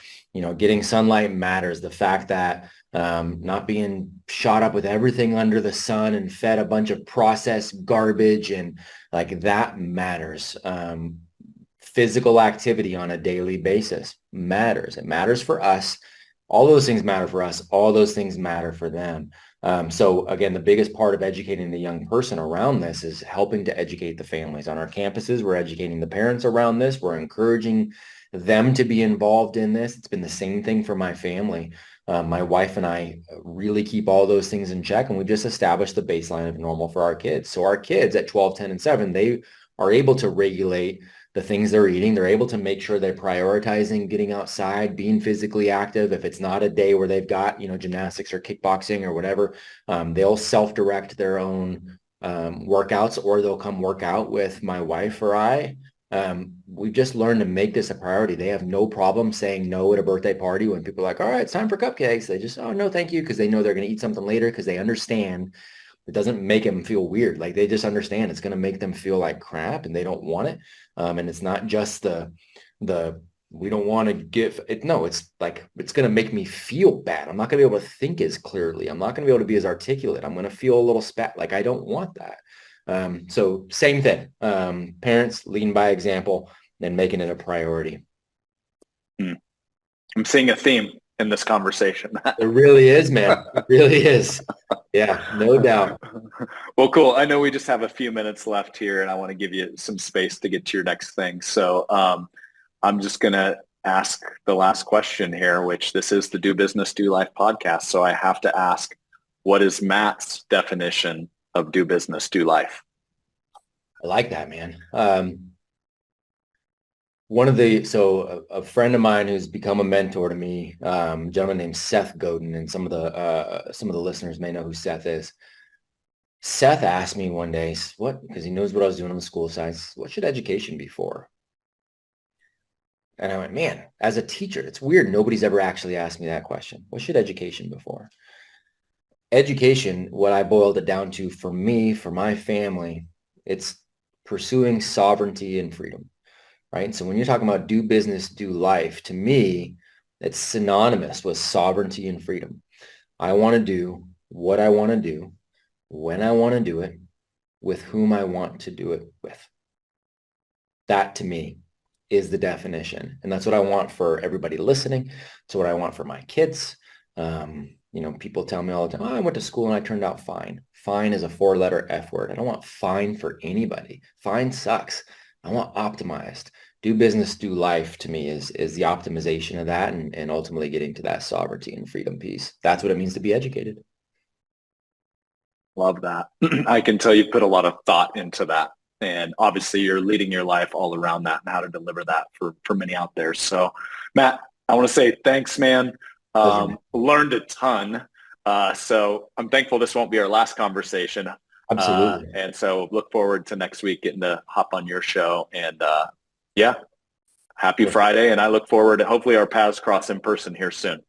[SPEAKER 2] getting sunlight matters, the fact that not being shot up with everything under the sun and fed a bunch of processed garbage, and like that matters. Physical activity on a daily basis matters. It matters for us. All those things matter for us. All those things matter for them. So again, the biggest part of educating the young person around this is helping to educate the families on our campuses. We're educating the parents around this. We're encouraging them to be involved in this. It's been the same thing for my family. My wife and I really keep all those things in check, and we just established the baseline of normal for our kids. So our kids at 12, 10, and 7, they are able to regulate the things they're eating. They're able to make sure they're prioritizing getting outside, being physically active. If it's not a day where they've got, gymnastics or kickboxing or whatever, they'll self-direct their own workouts, or they'll come work out with my wife or I. We've just learned to make this a priority. They have no problem saying no at a birthday party when people are like, all right, it's time for cupcakes. They just, oh, no, thank you. Because they know they're going to eat something later, because they understand it doesn't make them feel weird. Like, they just understand it's going to make them feel like crap, and they don't want it. And it's not just the we don't want to give it. No, it's like, it's going to make me feel bad. I'm not going to be able to think as clearly. I'm not going to be able to be as articulate. I'm going to feel a little spat. Like, I don't want that. So same thing. Parents leading by example and making it a priority.
[SPEAKER 1] I'm seeing a theme in this conversation.
[SPEAKER 2] It really is, man. It really is. Yeah, no doubt.
[SPEAKER 1] Well, cool. I know we just have a few minutes left here, and I want to give you some space to get to your next thing. So I'm just going to ask the last question here, which this is the Do Business, Do Life podcast. So I have to ask, what is Matt's definition of do business, do life?
[SPEAKER 2] I like that, man. A friend of mine who's become a mentor to me, a gentleman named Seth Godin, and some of the listeners may know who Seth is. Seth asked me one day, because he knows what I was doing on the school side, what should education be for? And I went, man, as a teacher, it's weird. Nobody's ever actually asked me that question. What should education be for? Education, what I boiled it down to for me, for my family, it's pursuing sovereignty and freedom, right? So when you're talking about do business, do life, to me, it's synonymous with sovereignty and freedom. I want to do what I want to do, when I want to do it, with whom I want to do it with. That, to me, is the definition. And that's what I want for everybody listening. It's what I want for my kids. People tell me all the time, I went to school and I turned out fine. Fine is a 4-letter F word. I don't want fine for anybody. Fine sucks. I want optimized. Do business, do life, to me, is the optimization of that, and ultimately getting to that sovereignty and freedom piece. That's what it means to be educated.
[SPEAKER 1] Love that. I can tell you put a lot of thought into that. And obviously you're leading your life all around that and how to deliver that for many out there. So Matt, I want to say thanks, man. Learned a ton. So I'm thankful this won't be our last conversation.
[SPEAKER 2] Absolutely.
[SPEAKER 1] And so look forward to next week getting to hop on your show. And happy Friday. And I look forward to hopefully our paths cross in person here soon.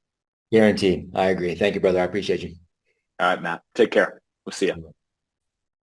[SPEAKER 2] Guaranteed. I agree. Thank you, brother. I appreciate you.
[SPEAKER 1] All right, Matt. Take care. We'll see you.